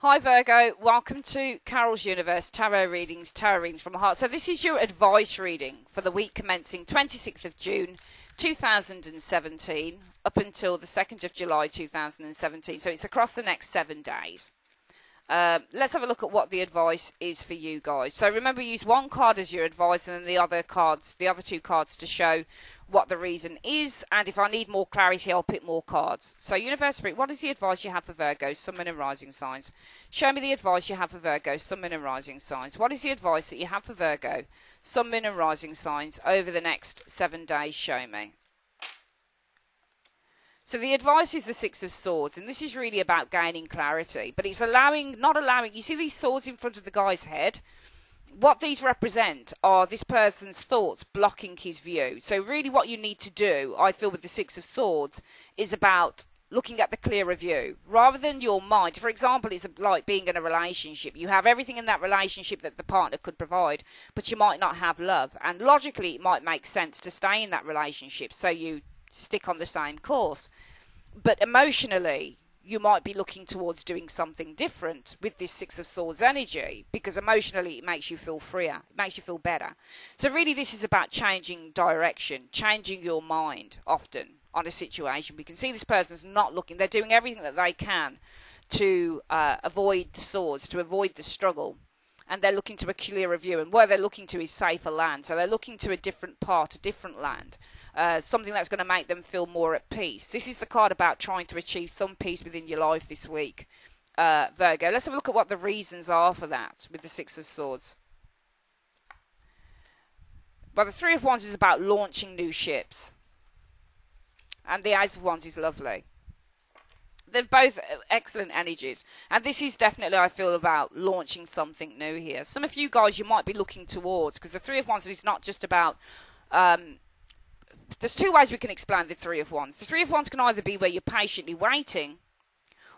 Hi Virgo, welcome to Carol's Universe Tarot Readings from the Heart. So this is your advice reading for the week commencing 26th of June 2017 up until the 2nd of July 2017. So it's across the next 7 days. Let's have a look at what the advice is for you guys. So remember, use one card as your advice and then the other two cards to show what the reason is. And if I need more clarity, I'll pick more cards. So Universe Spirit, what is the advice you have for Virgo, Sun, Moon and Rising signs? Show me the advice you have for Virgo, Sun, Moon and Rising signs. What is the advice that you have for Virgo, Sun, Moon and Rising signs over the next 7 days? Show me. So the advice is the Six of Swords, and this is really about gaining clarity, but it's not allowing, you see these swords in front of the guy's head? What these represent are this person's thoughts blocking his view. So really what you need to do, I feel, with the Six of Swords is about looking at the clearer view. Rather than your mind, for example, it's like being in a relationship. You have everything in that relationship that the partner could provide, but you might not have love. And logically, it might make sense to stay in that relationship, so you stick on the same course. But emotionally, you might be looking towards doing something different with this Six of Swords energy, because emotionally it makes you feel freer, it makes you feel better. So really this is about changing direction, changing your mind often on a situation. We can see this person's not looking, they're doing everything that they can to avoid the swords, to avoid the struggle. And they're looking to a clearer view, and where they're looking to is safer land. So they're looking to a different part, a different land. Something that's going to make them feel more at peace. This is the card about trying to achieve some peace within your life this week, Virgo. Let's have a look at what the reasons are for that with the Six of Swords. Well, the Three of Wands is about launching new ships. And the Ace of Wands is lovely. They're both excellent energies. And this is definitely, I feel, about launching something new here. Some of you guys you might be looking towards, because the Three of Wands is not just about... there's two ways we can explain the Three of Wands. The Three of Wands can either be where you're patiently waiting,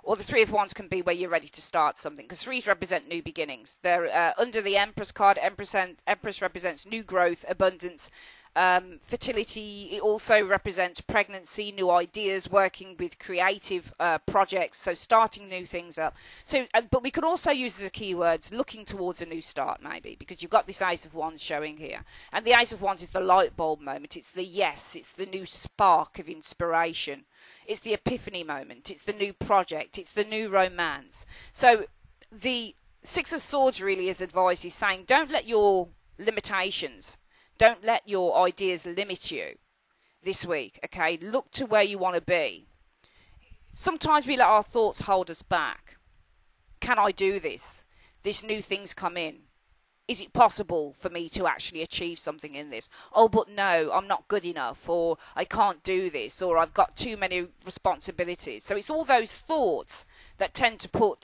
or the Three of Wands can be where you're ready to start something, because threes represent new beginnings. They're under the Empress card. Empress represents new growth, abundance, fertility. It also represents pregnancy, new ideas, working with creative projects, so starting new things up. So, but we can also use as a keywords looking towards a new start, maybe, because you've got this Ace of Wands showing here, and the Ace of Wands is the light bulb moment. It's the yes, it's the new spark of inspiration, it's the epiphany moment, it's the new project, it's the new romance. So the Six of Swords really, as advice, is saying don't let your limitations, don't let your ideas limit you this week, okay? Look to where you want to be. Sometimes we let our thoughts hold us back. Can I do this? This new thing's come in. Is it possible for me to actually achieve something in this? Oh, but no, I'm not good enough, or I can't do this, or I've got too many responsibilities. So it's all those thoughts that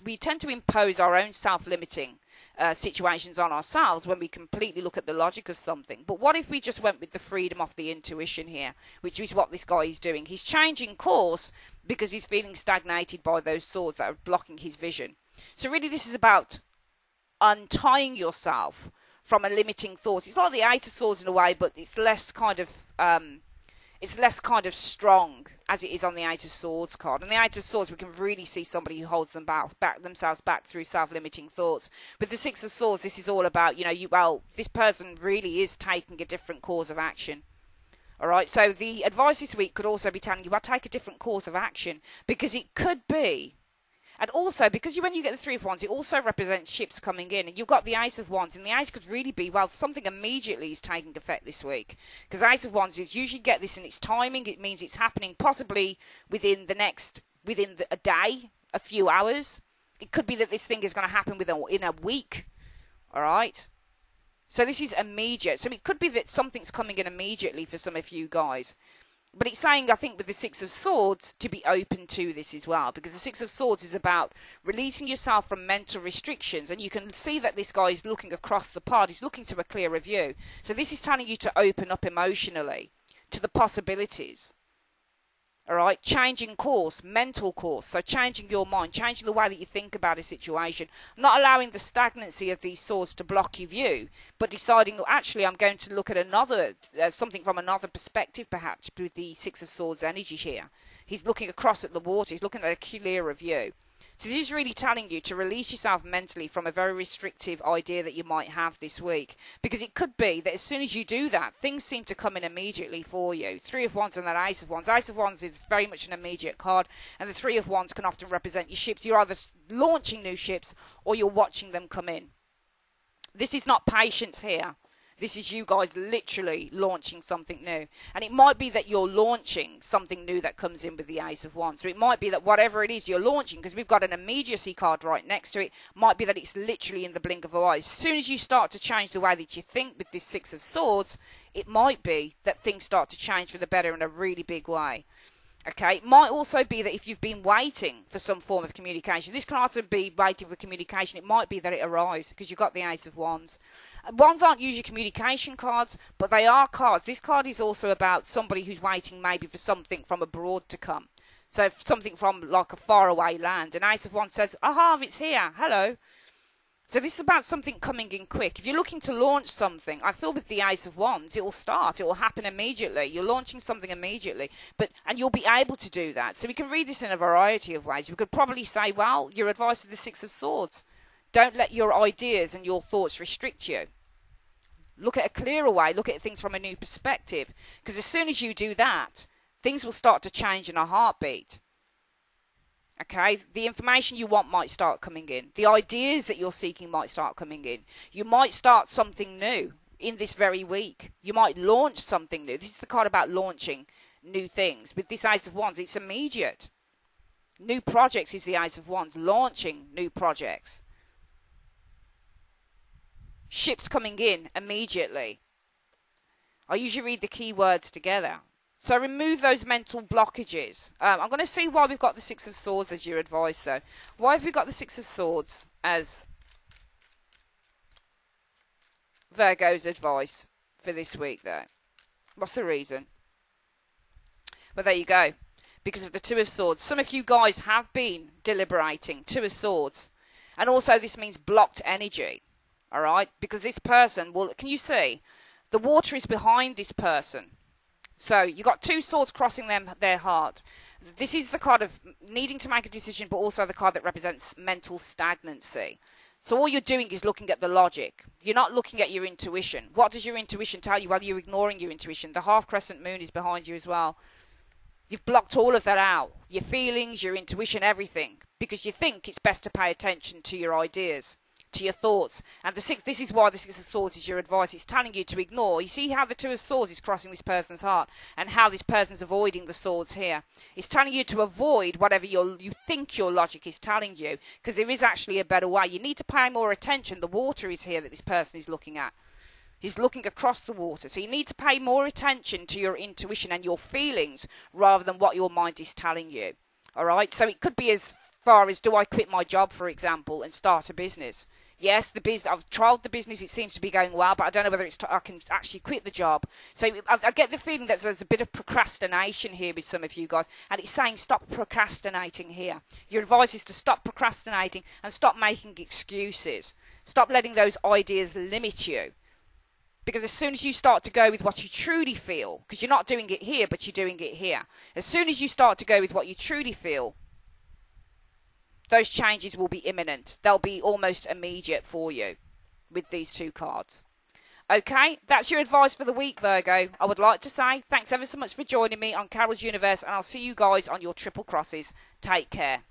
we tend to impose our own self-limiting situations on ourselves when we completely look at the logic of something. But what if we just went with the freedom of the intuition here, which is what this guy is doing? He's changing course because he's feeling stagnated by those swords that are blocking his vision. So really this is about untying yourself from a limiting thought. It's like the Eight of Swords in a way, but it's less kind of strong as it is on the Eight of Swords card. On the Eight of Swords, we can really see somebody who holds themselves back through self-limiting thoughts. With the Six of Swords, this is all about, this person really is taking a different course of action. All right, so the advice this week could also be telling you, well, take a different course of action, because it could be. And also, because when you get the Three of Wands, it also represents ships coming in. And you've got the Ace of Wands. And the Ace could really be, well, something immediately is taking effect this week. Because Ace of Wands is usually get this in its timing. It means it's happening possibly within a day, a few hours. It could be that this thing is going to happen in a week. All right? So this is immediate. So it could be that something's coming in immediately for some of you guys. But it's saying, I think, with the Six of Swords, to be open to this as well. Because the Six of Swords is about releasing yourself from mental restrictions. And you can see that this guy is looking across the pod. He's looking to a clearer view. So this is telling you to open up emotionally to the possibilities. All right? Changing course, mental course. So changing your mind, changing the way that you think about a situation. Not allowing the stagnancy of these swords to block your view, but deciding, well, actually, I'm going to look at something from another perspective, perhaps, with the Six of Swords energy here. He's looking across at the water. He's looking at a clearer view. So this is really telling you to release yourself mentally from a very restrictive idea that you might have this week. Because it could be that as soon as you do that, things seem to come in immediately for you. Three of Wands and that Ace of Wands. Ace of Wands is very much an immediate card. And the Three of Wands can often represent your ships. You're either launching new ships or you're watching them come in. This is not patience here. This is you guys literally launching something new. And it might be that you're launching something new that comes in with the Ace of Wands. So it might be that whatever it is you're launching, because we've got an immediacy card right next to it, might be that it's literally in the blink of an eye. As soon as you start to change the way that you think with this Six of Swords, it might be that things start to change for the better in a really big way. Okay, it might also be that if you've been waiting for some form of communication, this can also be waiting for communication. It might be that it arrives because you've got the Ace of Wands. Wands aren't usually communication cards, but they are cards. This card is also about somebody who's waiting maybe for something from abroad to come. So something from like a faraway land. And Ace of Wands says, aha, it's here. Hello. So this is about something coming in quick. If you're looking to launch something, I feel with the Ace of Wands, it will start. It will happen immediately. You're launching something immediately. And you'll be able to do that. So we can read this in a variety of ways. We could probably say, well, your advice is the Six of Swords. Don't let your ideas and your thoughts restrict you. Look at a clearer way. Look at things from a new perspective. Because as soon as you do that, things will start to change in a heartbeat. Okay, the information you want might start coming in. The ideas that you're seeking might start coming in. You might start something new in this very week. You might launch something new. This is the card about launching new things. With this Ace of Wands, it's immediate. New projects is the Ace of Wands. Launching new projects. Ships coming in immediately. I usually read the keywords together. So remove those mental blockages. I'm going to see why we've got the Six of Swords as your advice, though. Why have we got the Six of Swords as Virgo's advice for this week, though? What's the reason? Well, there you go. Because of the Two of Swords. Some of you guys have been deliberating. Two of Swords. And also this means blocked energy. All right? Because this person will... Can you see? The water is behind this person. So you've got two swords crossing their heart. This is the card of needing to make a decision, but also the card that represents mental stagnancy. So all you're doing is looking at the logic. You're not looking at your intuition. What does your intuition tell you? Well, you're ignoring your intuition. The half crescent moon is behind you as well. You've blocked all of that out. Your feelings, your intuition, everything. Because you think it's best to pay attention to your ideas, to your thoughts. And this is why the Six of Swords is your advice. It's telling you to ignore. You see how the Two of Swords is crossing this person's heart and how this person's avoiding the swords here. It's telling you to avoid whatever you think your logic is telling you, because there is actually a better way. You need to pay more attention. The water is here that this person is looking at. He's looking across the water. So you need to pay more attention to your intuition and your feelings rather than what your mind is telling you. All right? So it could be as far as, do I quit my job, for example, and start a business? Yes, I've tried the business, it seems to be going well, but I don't know whether I can actually quit the job. So I get the feeling that there's a bit of procrastination here with some of you guys, and it's saying stop procrastinating here. Your advice is to stop procrastinating and stop making excuses. Stop letting those ideas limit you. Because as soon as you start to go with what you truly feel, because you're not doing it here, but you're doing it here. As soon as you start to go with what you truly feel, those changes will be imminent. They'll be almost immediate for you with these two cards. Okay, that's your advice for the week, Virgo. I would like to say thanks ever so much for joining me on Carol's Universe, and I'll see you guys on your triple crosses. Take care.